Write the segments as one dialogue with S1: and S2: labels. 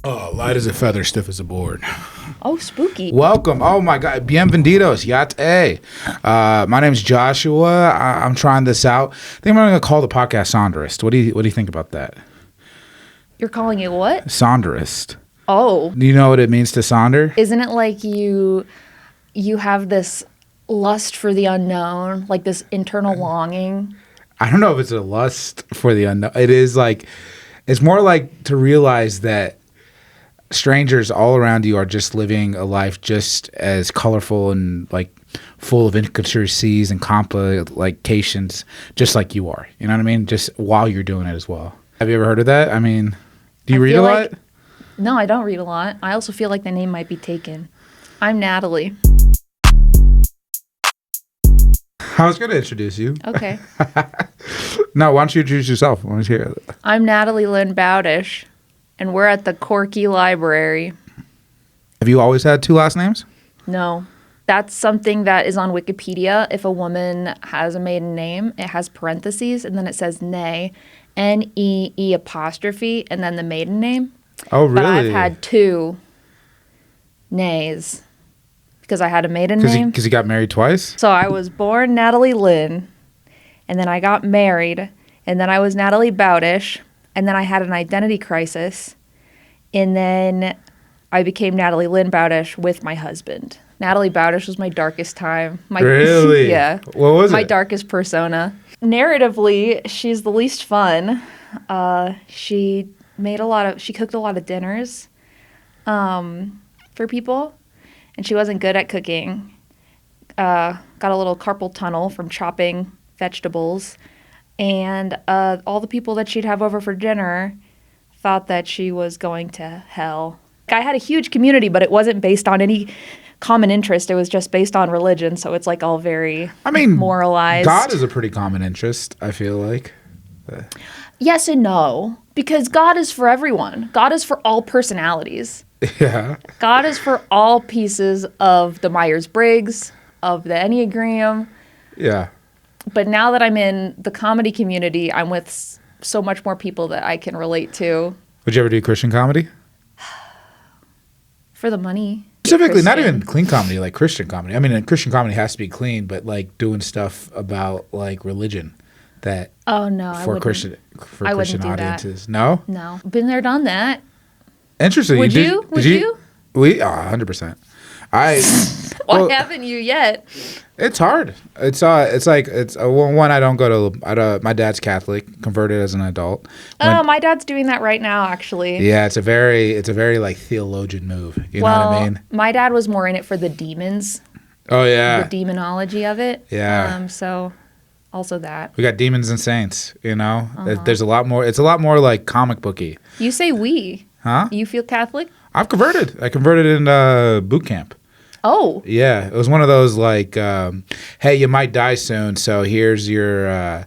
S1: Oh, light as a feather, stiff as a board.
S2: Oh, spooky.
S1: Welcome. Oh, my God. Bienvenidos. Yate. My name's Joshua. I'm trying this out. I think I'm going to call the podcast Sonderist. What do you think about that?
S2: You're calling it what?
S1: Sonderist.
S2: Oh.
S1: Do you know what it means to sonder?
S2: Isn't it like you have this lust for the unknown, like this internal longing?
S1: I don't know if it's a lust for the unknown. It is like, it's more like to realize that strangers all around you are just living a life just as colorful and like full of intricacies and complications, just like you are. You know what I mean? Just while you're doing it as well. Have you ever heard of that? I mean, do you read a lot?
S2: No, I don't read a lot. I also feel like the name might be taken. I'm Natalie.
S1: I was going to introduce you.
S2: Okay.
S1: No, why don't you introduce yourself? I want to hear it.
S2: I'm Natalie Lien-Bowdish, and we're at the Corky Library.
S1: Have you always had two last names?
S2: No. That's something that is on Wikipedia. If a woman has a maiden name, it has parentheses, and then it says Ney, N-E-E apostrophe, and then the maiden name.
S1: Oh, really?
S2: But I've had two Neys because I had a maiden name.
S1: Because you got married twice?
S2: So I was born Natalie Lynn, and then I got married, and then I was Natalie Bowdish, and then I had an identity crisis, and then I became Natalie Lien-Bowdish with my husband. Natalie Bowdish was my darkest time.
S1: Really?
S2: Yeah.
S1: What was
S2: my
S1: it?
S2: darkest persona. Narratively, she's the least fun. She cooked a lot of dinners for people, and she wasn't good at cooking. Got a little carpal tunnel from chopping vegetables, and all the people that she'd have over for dinner thought that she was going to hell. I had a huge community, but it wasn't based on any common interest. It was just based on religion, so it's like all very moralized.
S1: God is a pretty common interest, I feel like.
S2: Yes and no, because God is for everyone. God is for all personalities.
S1: Yeah.
S2: God is for all pieces of the Myers-Briggs, of the Enneagram.
S1: Yeah.
S2: But now that I'm in the comedy community, I'm with so much more people that I can relate to.
S1: Would you ever do Christian comedy?
S2: For the money.
S1: Specifically, not even clean comedy, like Christian comedy. I mean, Christian comedy has to be clean, but like doing stuff about like religion that for Christian audiences. No?
S2: No. Been there, done that.
S1: Interesting.
S2: Would you? Would you?
S1: 100%.
S2: Why haven't you yet?
S1: It's hard. It's one. I don't go to. My dad's Catholic, converted as an adult.
S2: My dad's doing that right now, actually.
S1: Yeah, it's a very like theologian move. You know what I mean?
S2: My dad was more in it for the demons.
S1: Oh yeah.
S2: The demonology of it.
S1: Yeah.
S2: So, also that.
S1: We got demons and saints. You know, there's a lot more. It's a lot more like comic booky.
S2: You say we.
S1: Huh?
S2: You feel Catholic?
S1: I've converted. I converted in boot camp.
S2: Oh.
S1: Yeah, it was one of those like, hey, you might die soon, so here's your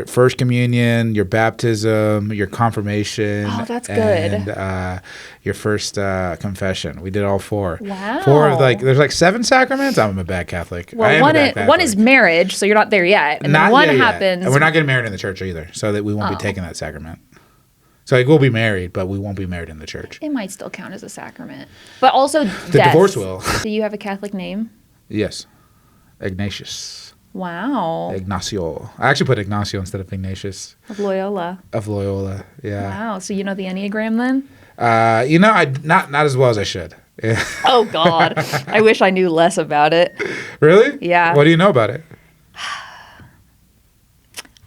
S1: first communion, your baptism, your confirmation.
S2: Oh, that's good.
S1: And your first confession. We did all four.
S2: Wow.
S1: There's like 7 sacraments. I'm a bad Catholic.
S2: Well, one is marriage, so you're not there yet, and
S1: not
S2: then one
S1: yet.
S2: happens.
S1: And we're not getting married in the church either, so that we won't be taking that sacrament. So like, we'll be married, but we won't be married in the church.
S2: It might still count as a sacrament. But also
S1: the divorce will.
S2: Do you have a Catholic name?
S1: Yes. Ignatius.
S2: Wow.
S1: Ignacio. I actually put Ignacio instead of Ignatius.
S2: Of Loyola.
S1: Yeah.
S2: Wow. So you know the Enneagram then?
S1: I not as well as I should. Yeah.
S2: Oh, God. I wish I knew less about it.
S1: Really?
S2: Yeah.
S1: What do you know about it?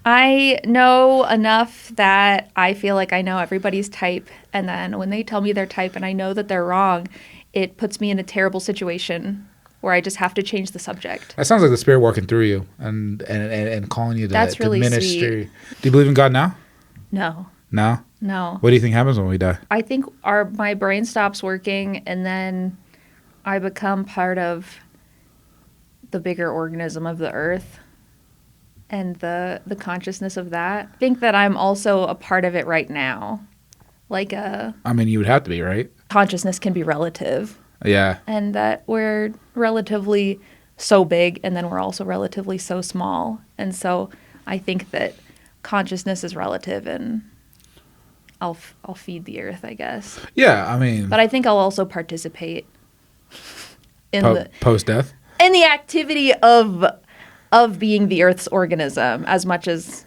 S2: I know enough that I feel like I know everybody's type, and then when they tell me their type and I know that they're wrong, it puts me in a terrible situation where I just have to change the subject.
S1: That sounds like the Spirit working through you and calling you to,
S2: That's really
S1: ministry.
S2: sweet.
S1: Do you believe in God now?
S2: No.
S1: No?
S2: No.
S1: What do you think happens when we die?
S2: I think my brain stops working, and then I become part of the bigger organism of the earth. And the consciousness of that. I think that I'm also a part of it right now. I
S1: mean, you would have to be, right?
S2: Consciousness can be relative.
S1: Yeah.
S2: And that we're relatively so big, and then we're also relatively so small. And so I think that consciousness is relative, and I'll feed the earth, I guess.
S1: Yeah, I mean,
S2: But I think I'll also participate in
S1: post-death.
S2: in the activity of being the earth's organism as much as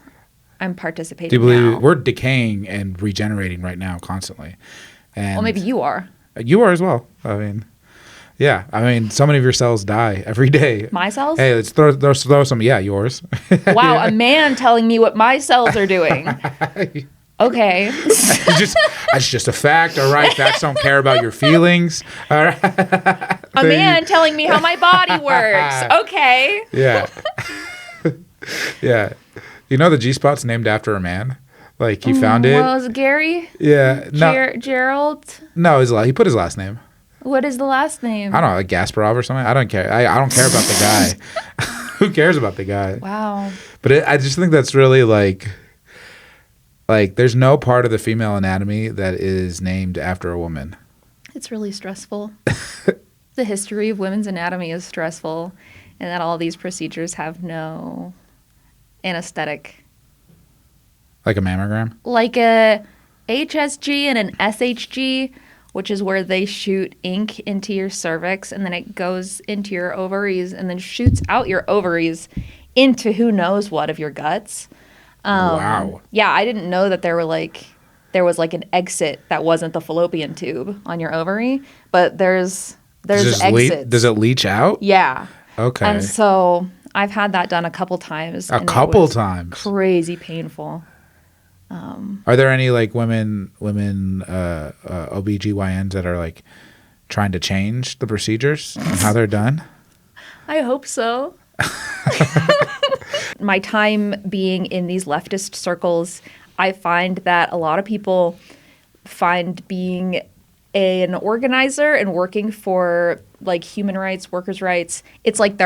S2: I'm participating.
S1: Do you believe
S2: now.
S1: we're decaying and regenerating right now constantly? And
S2: Well, maybe you are.
S1: You are as well. I mean, yeah. I mean, so many of your cells die every day.
S2: My cells?
S1: Hey, let's throw some. Yeah, yours.
S2: Wow,
S1: Yeah.
S2: a man telling me what my cells are doing. Okay.
S1: That's just a fact. All right, facts don't care about your feelings. All right.
S2: A man telling me how my body works. Okay.
S1: Yeah. Yeah. You know the G-spot's named after a man? Like he found it.
S2: Was it Gary?
S1: Yeah. No.
S2: Gerald?
S1: No, he put his last name.
S2: What is the last name?
S1: I don't know, like Gasparov or something. I don't care. I don't care about the guy. Who cares about the guy?
S2: Wow.
S1: But I just think that's really like there's no part of the female anatomy that is named after a woman.
S2: It's really stressful. The history of women's anatomy is stressful, and that all these procedures have no anesthetic.
S1: Like a mammogram?
S2: Like a HSG and an SHG, which is where they shoot ink into your cervix and then it goes into your ovaries and then shoots out your ovaries into who knows what of your guts.
S1: Wow.
S2: Yeah, I didn't know that there was like an exit that wasn't the fallopian tube on your ovary, but there's exits.
S1: Does it leach out?
S2: Yeah.
S1: Okay.
S2: And so I've had that done a couple times.
S1: A
S2: and it
S1: couple
S2: was
S1: times.
S2: Crazy painful.
S1: Are there any like women OBGYNs that are like trying to change the procedures and how they're done?
S2: I hope so. My time being in these leftist circles, I find that a lot of people find being an organizer and working for like human rights, workers' rights, it's like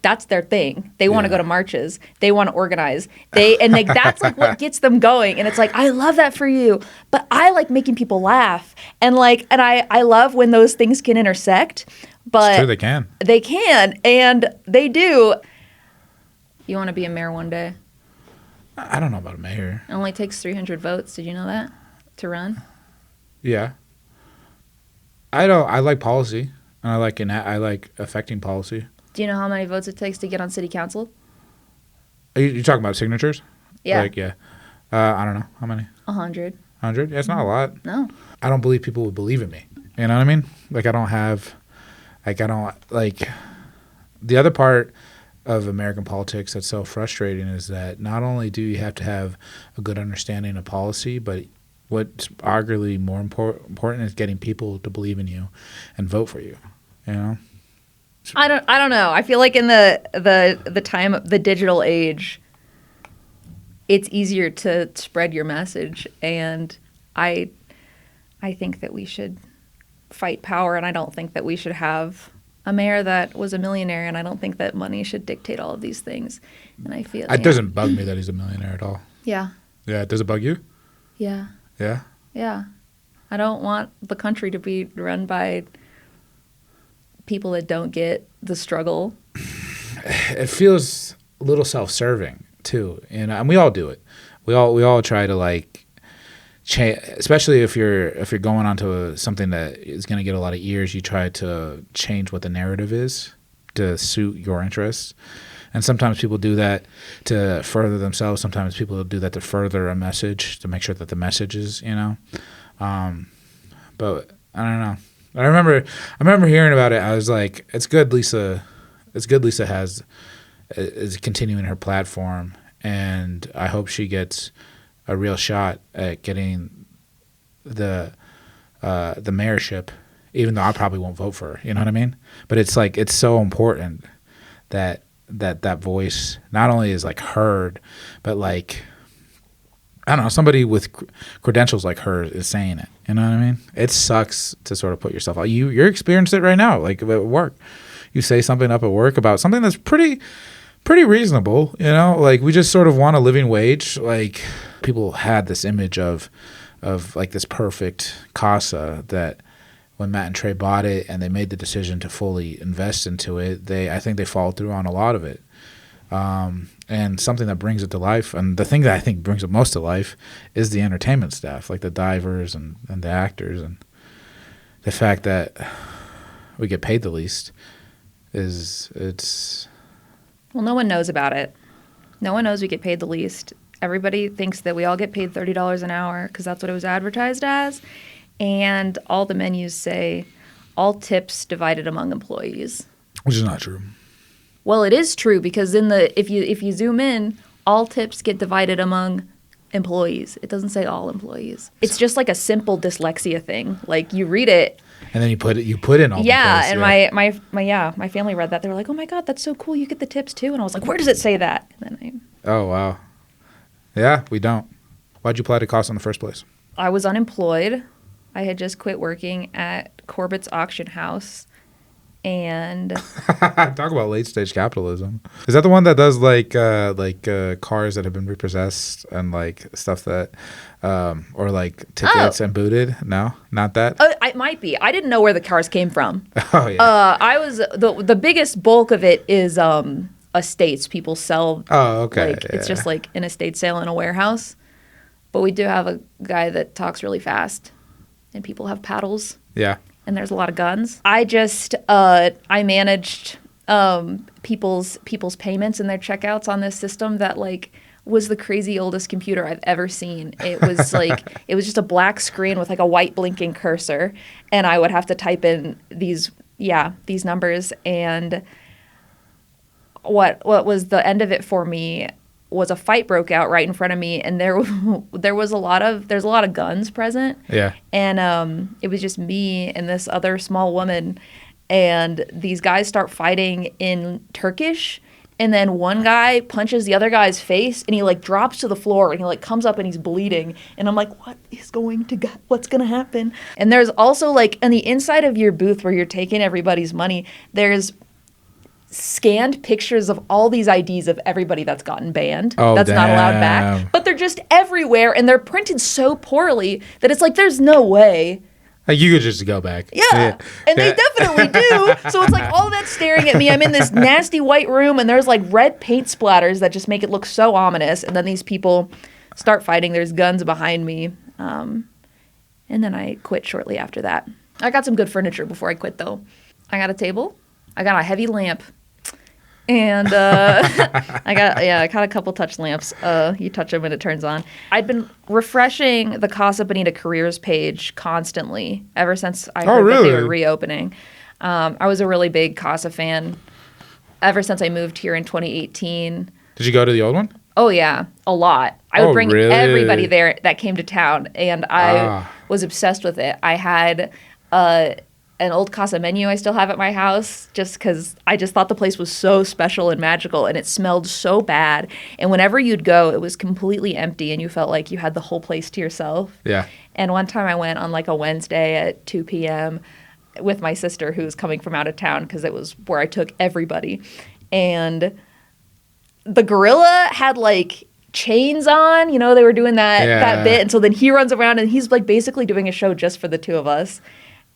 S2: that's their thing. They want to go to marches. They want to organize. That's like what gets them going. And it's like, I love that for you, but I like making people laugh. And I love when those things can intersect. But
S1: It's true, they can.
S2: They can, and they do. You want to be a mayor one day?
S1: I don't know about a mayor.
S2: It only takes 300 votes. Did you know that? To run?
S1: Yeah. I like policy, and I like affecting policy.
S2: Do you know how many votes it takes to get on city council?
S1: Are you talking about signatures?
S2: Yeah.
S1: Like, yeah. I don't know. How many?
S2: 100.
S1: 100? Yeah, it's not a lot.
S2: No.
S1: I don't believe people would believe in me. You know what I mean? Like, the other part of American politics that's so frustrating is that not only do you have to have a good understanding of policy, but what's arguably more important is getting people to believe in you and vote for you, you know?
S2: I don't know. I feel like in the time of the digital age, it's easier to spread your message, and I think that we should fight power, and I don't think that we should have a mayor that was a millionaire, and I don't think that money should dictate all of these things. And I feel
S1: it doesn't bug me that he's a millionaire at all.
S2: Yeah.
S1: Yeah, does it bug you?
S2: Yeah.
S1: Yeah.
S2: Yeah. I don't want the country to be run by people that don't get the struggle.
S1: It feels a little self-serving too, and we all do it. We all try to like change, especially if you're going onto something that is going to get a lot of ears. You try to change what the narrative is to suit your interests, and sometimes people do that to further themselves. Sometimes people do that to further a message, to make sure that the message is, you know. But I don't know. I remember hearing about it. I was like, it's good Lisa is continuing her platform, and I hope she gets a real shot at getting the mayorship, even though I probably won't vote for her. You know what I mean? But it's like, it's so important that voice not only is like heard, but like, I don't know, somebody with credentials like her is saying it. You know what I mean? It sucks to sort of put yourself out. You're experiencing it right now, like at work. You say something up at work about something that's pretty reasonable, you know? Like, we just sort of want a living wage. Like, people had this image of like this perfect casa that when Matt and Trey bought it and they made the decision to fully invest into it, I think they followed through on a lot of it. And something that brings it to life, and the thing that I think brings it most to life, is the entertainment staff, like the divers and the actors, and the fact that we get paid the least it's.
S2: Well, no one knows about it. No one knows we get paid the least. Everybody thinks that we all get paid $30 an hour because that's what it was advertised as, and all the menus say all tips divided among employees,
S1: Which is not true.
S2: Well, it is true because if you zoom in, all tips get divided among employees. It doesn't say all employees. It's just like a simple dyslexia thing. Like you read it,
S1: and then you put in all.
S2: Yeah,
S1: the
S2: and my family read that. They were like, "Oh my God, that's so cool! You get the tips too." And I was like, "Where does it say that?" And then
S1: Oh wow, yeah, we don't. Why'd you apply to CASA in the first place?
S2: I was unemployed. I had just quit working at Corbett's auction house. And
S1: talk about late stage capitalism. Is that the one that does like cars that have been repossessed and like stuff that or like tickets and booted? No, not that.
S2: It might be. I didn't know where the cars came from.
S1: Oh yeah.
S2: I was the biggest bulk of it is estates. People sell.
S1: Oh okay.
S2: Like, it's just like an estate sale in a warehouse. But we do have a guy that talks really fast, and people have paddles.
S1: Yeah.
S2: And there's a lot of guns. I just I managed people's payments and their checkouts on this system that like was the crazy oldest computer I've ever seen. It was like it was just a black screen with like a white blinking cursor, and I would have to type in these numbers. And what was the end of it for me was a fight broke out right in front of me, and there's a lot of guns present.
S1: Yeah.
S2: And it was just me and this other small woman, and these guys start fighting in Turkish, and then one guy punches the other guy's face, and he like drops to the floor, and he like comes up and he's bleeding, and I'm like, what's gonna happen? And there's also like on the inside of your booth where you're taking everybody's money, there's scanned pictures of all these IDs of everybody that's gotten banned, that's not allowed back, but they're just everywhere, and they're printed so poorly that it's like there's no way.
S1: Like you could just go back.
S2: Yeah. And they definitely do. So it's like all that staring at me. I'm in this nasty white room, and there's like red paint splatters that just make it look so ominous. And then these people start fighting. There's guns behind me. And then I quit shortly after that. I got some good furniture before I quit, though. I got a table. I got a heavy lamp. And I got a couple touch lamps. You touch them and it turns on. I'd been refreshing the Casa Bonita careers page constantly ever since I heard that they were reopening. I was a really big Casa fan ever since I moved here in 2018.
S1: Did you go to the old one?
S2: Oh, yeah, a lot. I would bring everybody there that came to town, and I was obsessed with it. I had an old Casa menu I still have at my house just because I just thought the place was so special and magical, and it smelled so bad. And whenever you'd go, it was completely empty, and you felt like you had the whole place to yourself.
S1: Yeah.
S2: And one time I went on like a Wednesday at 2 p.m. with my sister who was coming from out of town because it was where I took everybody. And the gorilla had like chains on, they were doing that bit. And so then he runs around and he's like basically doing a show just for the two of us.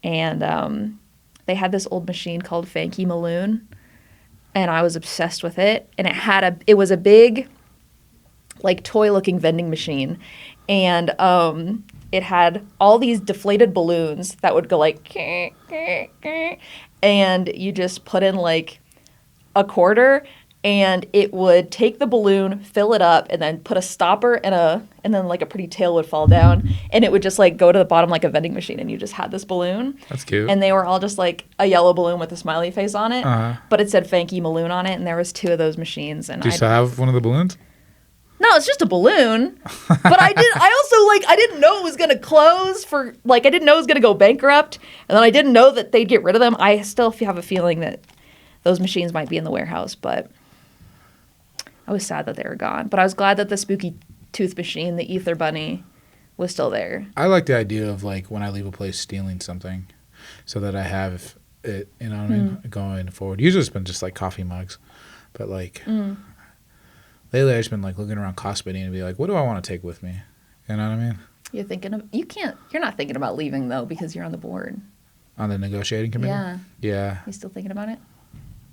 S2: And they had this old machine called Fanky Maloon, and I was obsessed with it. And it was a big, like toy-looking vending machine, and it had all these deflated balloons that would go like, and you just put in like a quarter, and it would take the balloon, fill it up, and then put a stopper and then like a pretty tail would fall down, and it would just like go to the bottom like a vending machine, and you just had this balloon.
S1: That's cute.
S2: And they were all just like a yellow balloon with a smiley face on it,
S1: Uh-huh.
S2: but it said Fanky Maloon on it, and there was 2 of those machines. And
S1: Do you still have one of the balloons?
S2: No, it's just a balloon. But I didn't know it was gonna close I didn't know it was gonna go bankrupt, and then I didn't know that they'd get rid of them. I still have a feeling that those machines might be in the warehouse, but I was sad that they were gone, but I was glad that the spooky tooth machine, the Ether Bunny, was still there.
S1: I like the idea of like when I leave a place stealing something so that I have it, what I mean, going forward. Usually it's been just like coffee mugs, but like lately I've just been like looking around Costco and be like, what do I want to take with me? You know what I mean?
S2: You're not thinking about leaving though because you're on the board.
S1: On the negotiating committee?
S2: Yeah.
S1: Yeah.
S2: You still thinking about it?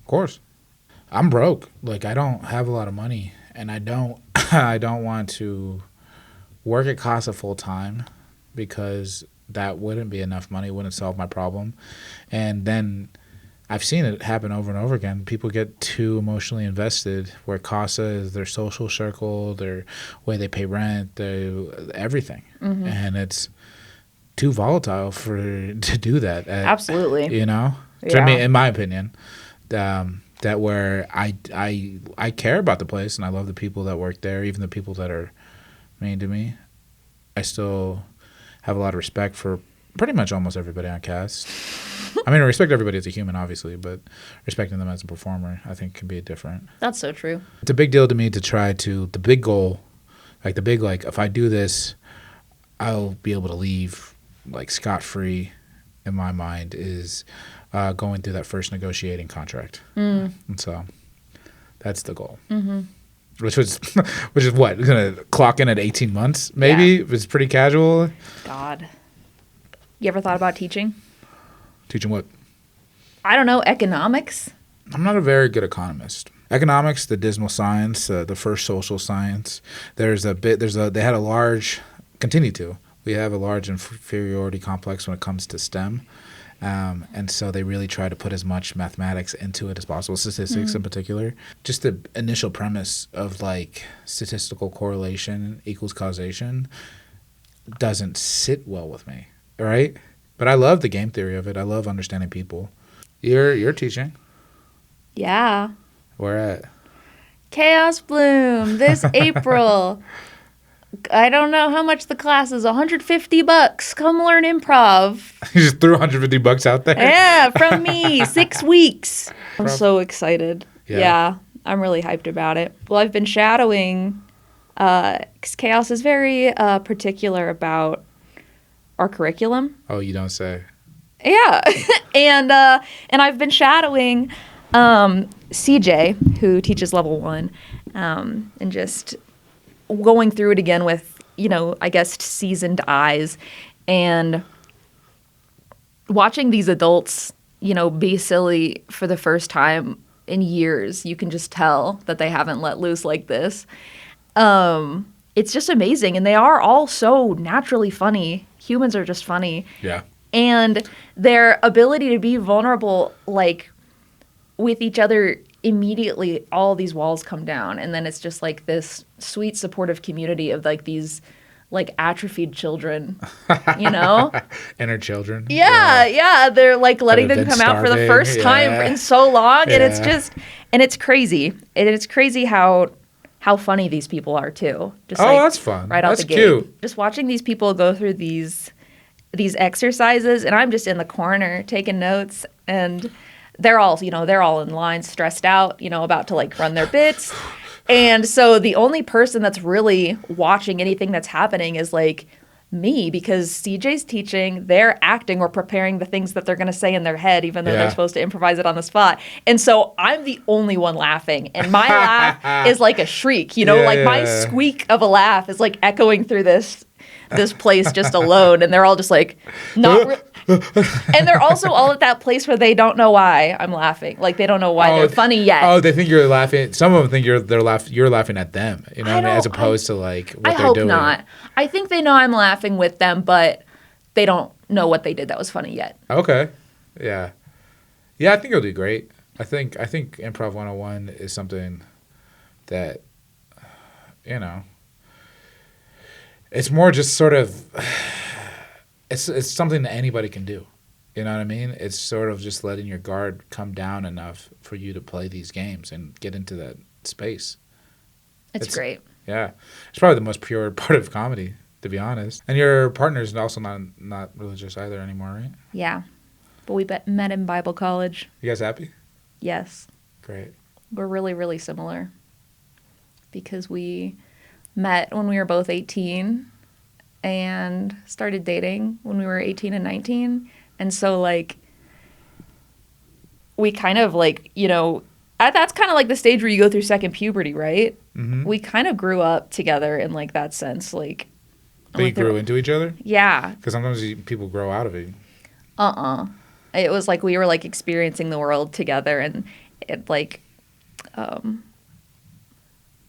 S1: Of course. I'm broke. Like, I don't have a lot of money, and I don't I don't want to work at Casa full time because that wouldn't be enough money, wouldn't solve my problem. And then I've seen it happen over and over again. People get too emotionally invested where Casa is their social circle, their way they pay rent, everything. And it's too volatile to do that.
S2: Absolutely.
S1: You know?
S2: Yeah.
S1: I mean, in my opinion, that where I care about the place and I love the people that work there, even the people that are mean to me. I still have a lot of respect for pretty much almost everybody on cast. I mean, I respect everybody as a human, obviously, but respecting them as a performer, I think, can be different.
S2: That's so true.
S1: It's a big deal to me to try to, the big goal, like if I do this, I'll be able to leave, like, scot-free, in my mind, is going through that first negotiating contract. And so that's the goal. Which is what? Going to clock in at 18 months, maybe?
S2: Yeah.
S1: If it's pretty casual.
S2: God. You ever thought about teaching?
S1: Teaching what?
S2: I don't know, economics?
S1: I'm not a very good economist. Economics, the dismal science, the first social science. They had a large, continue to. We have a large inferiority complex when it comes to STEM. And so they really try to put as much mathematics into it as possible, statistics in particular. Just the initial premise of, like, statistical correlation equals causation doesn't sit well with me, right? But I love the game theory of it. I love understanding people. You're teaching.
S2: Yeah.
S1: Where at?
S2: Chaos Bloom this April. I don't know how much the class is. $150. Come learn improv.
S1: You just threw $150 out there?
S2: Yeah, from me. 6 weeks. I'm so excited. Yeah, I'm really hyped about it. Well, I've been shadowing, because Chaos is very particular about our curriculum.
S1: Oh, you don't say.
S2: Yeah. and I've been shadowing CJ, who teaches level 1, and just going through it again with, I guess, seasoned eyes, and watching these adults, be silly for the first time in years. You can just tell that they haven't let loose like this. It's just amazing. And they are all so naturally funny. Humans are just funny.
S1: Yeah.
S2: And their ability to be vulnerable, like, with each other, immediately all these walls come down, and then it's just like this sweet supportive community of, like, these, like, atrophied children,
S1: Inner children.
S2: Yeah, they're, like, letting them come out for the first time in so long. And it's just, and it's crazy. And it's crazy how funny these people are too. Just,
S1: that's fun.
S2: Right out the gate. Cute. Just watching these people go through these exercises, and I'm just in the corner taking notes, and they're all in line, stressed out, about to, like, run their bits. And so the only person that's really watching anything that's happening is, like, me, because CJ's teaching, they're acting or preparing the things that they're going to say in their head, even though they're supposed to improvise it on the spot. And so I'm the only one laughing, and my laugh is like a shriek, my squeak of a laugh is, like, echoing through this place just alone, and they're all just, like, and they're also all at that place where they don't know why I'm laughing. Like, they don't know why they're funny yet.
S1: Oh, they think you're laughing. Some of them think you're laughing at them, as opposed to, like, what they're doing.
S2: I hope not. I think they know I'm laughing with them, but they don't know what they did that was funny yet.
S1: Okay. Yeah. Yeah, I think it'll do great. I think Improv 101 is something that, it's more just sort of, it's something that anybody can do. You know what I mean? It's sort of just letting your guard come down enough for you to play these games and get into that space.
S2: It's great.
S1: Yeah. It's probably the most pure part of comedy, to be honest. And your partner's also not religious either anymore, right?
S2: Yeah. But we met in Bible college.
S1: You guys happy?
S2: Yes.
S1: Great.
S2: We're really, really similar because we met when we were both 18 and started dating when we were 18 and 19. And so, like, we kind of, like, that's kind of like the stage where you go through second puberty, right? Mm-hmm. We kind of grew up together in, like, that sense. Like,
S1: but you grew into each other?
S2: Yeah.
S1: Because sometimes people grow out of it.
S2: It was like we were, like, experiencing the world together, and it, like,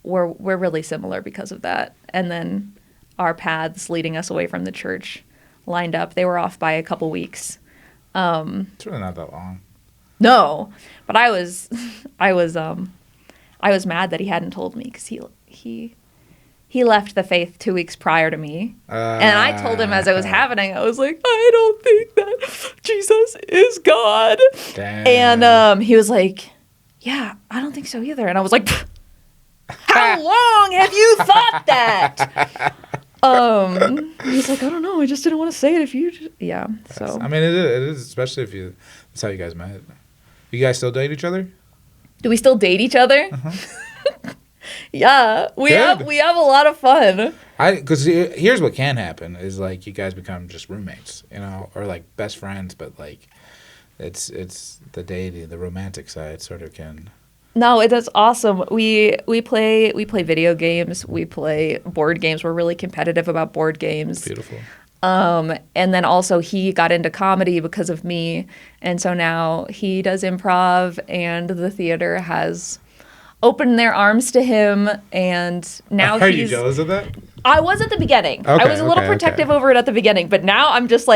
S2: we're really similar because of that. And then our paths leading us away from the church lined up. They were off by a couple weeks.
S1: It's really not that long.
S2: No, but I was mad that he hadn't told me because he left the faith 2 weeks prior to me, and I told him as it was happening. I was like, I don't think that Jesus is God.
S1: Damn.
S2: And he was like, yeah, I don't think so either. And I was like, how long have you thought that? He's like, I don't know. I just didn't want to say it if you. Yeah. So
S1: I mean, it is, especially if you. That's how you guys met. You guys still date each other?
S2: Do we still date each other?
S1: Uh-huh.
S2: Yeah, we have a lot of fun.
S1: Because here's what can happen is like you guys become just roommates, or like best friends, but like it's the dating, the romantic side sort of can.
S2: No, that's awesome. We play video games. We play board games. We're really competitive about board games.
S1: Beautiful.
S2: And then also he got into comedy because of me, and so now he does improv, and the theater has opened their arms to him, and now
S1: Are you jealous of that?
S2: I was at the beginning. I was a little protective over it at the beginning, but now I'm just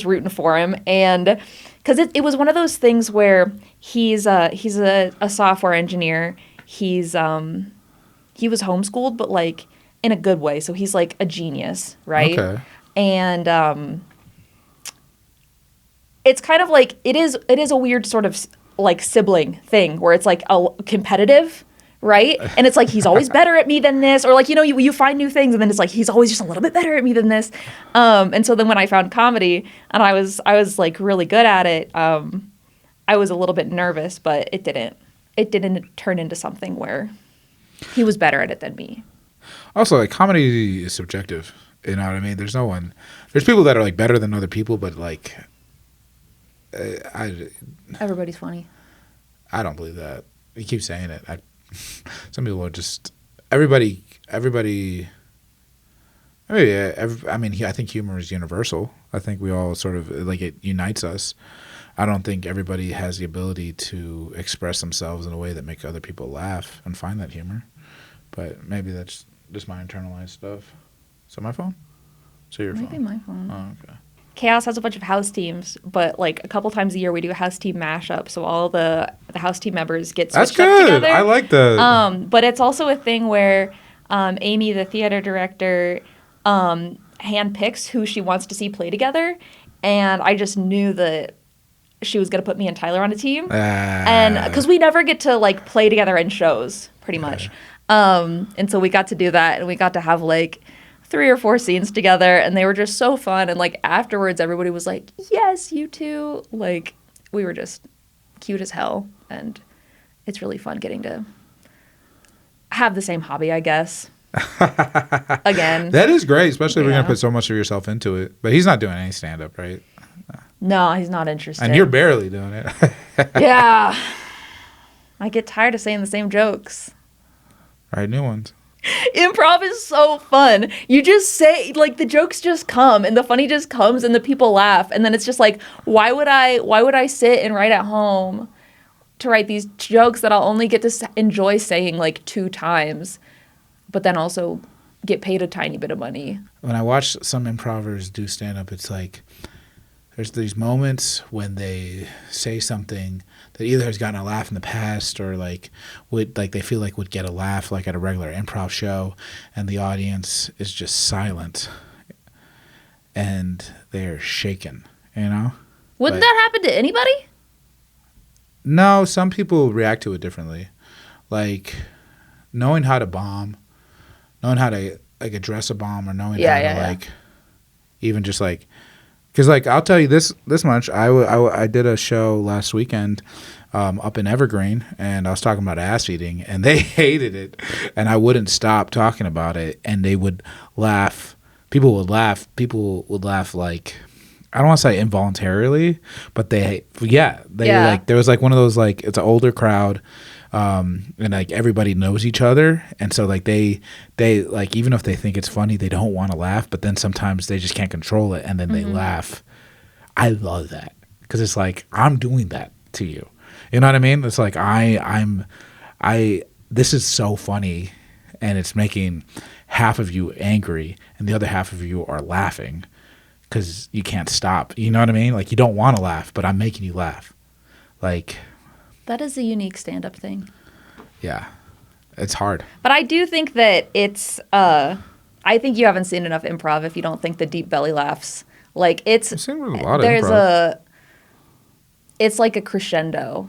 S2: rooting for him, and because it was one of those things where he's a software engineer. He was homeschooled, but like in a good way. So he's like a genius, right?
S1: Okay.
S2: And it's kind of like it is a weird sort of like sibling thing where it's like a competitive, right? And it's like he's always better at me than this, or like you find new things, and then it's like he's always just a little bit better at me than this. And so then when I found comedy and I was like really good at it, I was a little bit nervous, but it didn't turn into something where he was better at it than me.
S1: Also, like comedy is subjective. You know what I mean? There's people that are like better than other people, but like,
S2: Everybody's funny.
S1: I don't believe that. You keep saying it. Some people are just everybody. I think humor is universal. I think we all sort of like it unites us. I don't think everybody has the ability to express themselves in a way that make other people laugh and find that humor. But maybe that's just my internalized stuff. Is that my phone? So your phone?
S2: Maybe my phone.
S1: Oh, okay.
S2: Chaos has a bunch of house teams, but like a couple times a year we do a house team mashup, so all the house team members get switched up together.
S1: I like that.
S2: But it's also a thing where Amy, the theater director, handpicks who she wants to see play together, and I just knew that she was going to put me and Tyler on a team, and because we never get to like play together in shows, pretty much, and so we got to do that, and we got to have like 3 or 4 scenes together, and they were just so fun. And like afterwards, everybody was like, "Yes, you too." Like we were just cute as hell, and it's really fun getting to have the same hobby, I guess. Again,
S1: that is great, especially if you're gonna put so much of yourself into it. But he's not doing any stand up, right?
S2: No, he's not interested.
S1: And you're barely doing it.
S2: Yeah, I get tired of saying the same jokes.
S1: Write new ones.
S2: Improv is so fun. You just say, like, the jokes just come and the funny just comes and the people laugh, and then it's just like, why would I sit and write at home to write these jokes that I'll only get to enjoy saying like 2 times, but then also get paid a tiny bit of money.
S1: When I watch some improvers do stand up, it's like there's these moments when they say something that either has gotten a laugh in the past or like they feel like would get a laugh like at a regular improv show, and the audience is just silent and they're shaken,
S2: Wouldn't that happen to anybody?
S1: No, some people react to it differently. Like knowing how to bomb, knowing how to like address a bomb, or knowing how to like even just like. Because, like, I'll tell you this much. I did a show last weekend up in Evergreen, and I was talking about ass eating, and they hated it, and I wouldn't stop talking about it, and they would laugh. People would laugh. People would laugh, like, I don't want to say involuntarily, but they like, there was, like, one of those, like, it's an older crowd, and like everybody knows each other, and so like they like, even if they think it's funny, they don't want to laugh, but then sometimes they just can't control it, and then they laugh. I love that because it's like I'm doing that to you. You know what I mean? It's like I'm this is so funny, and it's making half of you angry, and the other half of you are laughing because you can't stop. You know what I mean? Like, you don't want to laugh, but I'm making you laugh. Like,
S2: That is a unique stand-up thing.
S1: yeah, it's hard.
S2: But I do think that it's, I think you haven't seen enough improv if you don't think the deep belly laughs. Like, it's,
S1: I've seen a lot of
S2: there's
S1: improv.
S2: it's like a crescendo.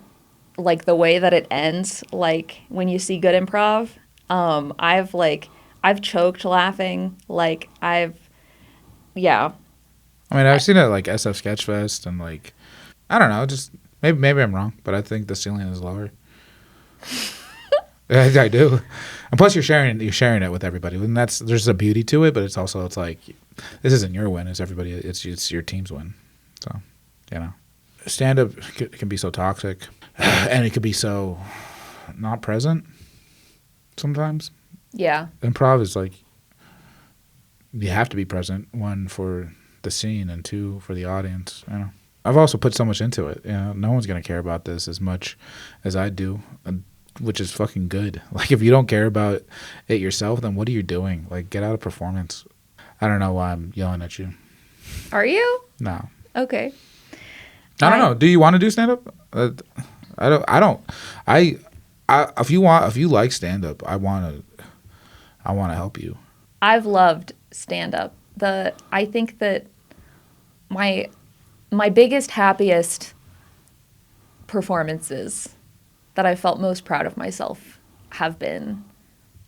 S2: Like, the way that it ends, like, when you see good improv, I've choked laughing. Like, yeah.
S1: I mean, I've seen it at, like, SF Sketchfest, and, like, I don't know, just maybe I'm wrong, but I think the ceiling is lower. I do. And plus, you're sharing it with everybody, and there's a beauty to it, but it's like, this isn't your win; it's your team's win. So, you know, stand up can be so toxic, and it could be so not present sometimes.
S2: Yeah.
S1: Improv is like, you have to be present, one for the scene and two for the audience. You know, I've also put so much into it. You know, no one's gonna care about this as much as I do, which is fucking good. Like, if you don't care about it yourself, then what are you doing? Like, get out of performance. I don't know why I'm yelling at you.
S2: Are you?
S1: No.
S2: Okay.
S1: I don't know. Do you want to do stand up? I don't. If you like stand up, I want to help you.
S2: I've loved stand-up. I think that my biggest, happiest performances that I felt most proud of myself have been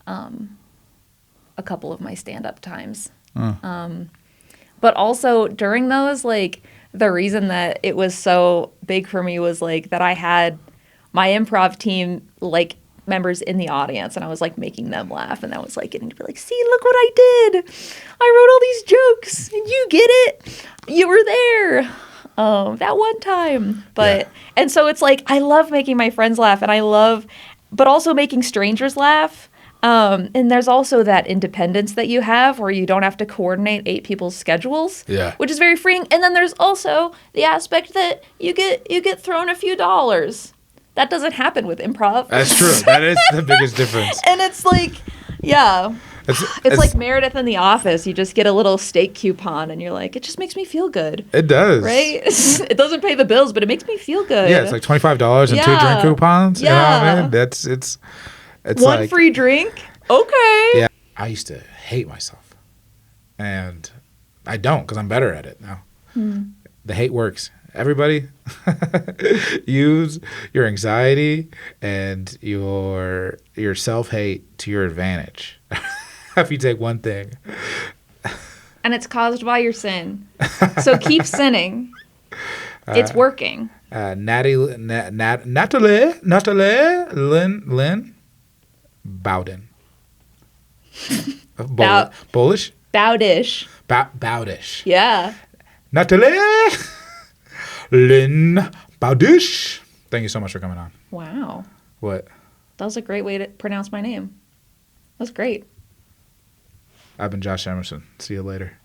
S2: a couple of my stand-up times. But also during those, like, the reason that it was so big for me was, like, that I had my improv team, like, members in the audience, and I was, like, making them laugh, and that was, like, getting to be like, see, look what I did. I wrote all these jokes, and you get it. You were there that one time. But
S1: Yeah.
S2: And so it's like, I love making my friends laugh, and but also making strangers laugh. And there's also that independence that you have where you don't have to coordinate 8 people's schedules,
S1: Yeah.
S2: which is very freeing. And then there's also the aspect that you get thrown a few dollars. That doesn't happen with improv.
S1: That's true. That is the biggest difference.
S2: And it's like, yeah. It's like Meredith in The Office. You just get a little steak coupon, and you're like, it just makes me feel good.
S1: It does.
S2: Right? It doesn't pay the bills, but it makes me feel good.
S1: Yeah, it's like $25 and 2
S2: Yeah.
S1: drink coupons.
S2: Yeah.
S1: You know what I mean? It's
S2: one
S1: like,
S2: free drink? Okay.
S1: yeah. I used to hate myself, and I don't, because I'm better at it now. The hate works. Everybody, use your anxiety and your self-hate to your advantage. If you take one thing.
S2: And it's caused by your sin. So keep sinning. It's working.
S1: Natalie Lien-Bowdish. Bowdish?
S2: Bowdish.
S1: Bowdish.
S2: Yeah.
S1: Natalie Lien-Bowdish. Thank you so much for coming on.
S2: Wow.
S1: What?
S2: That was a great way to pronounce my name. That was great.
S1: I've been Josh Emerson. See you later.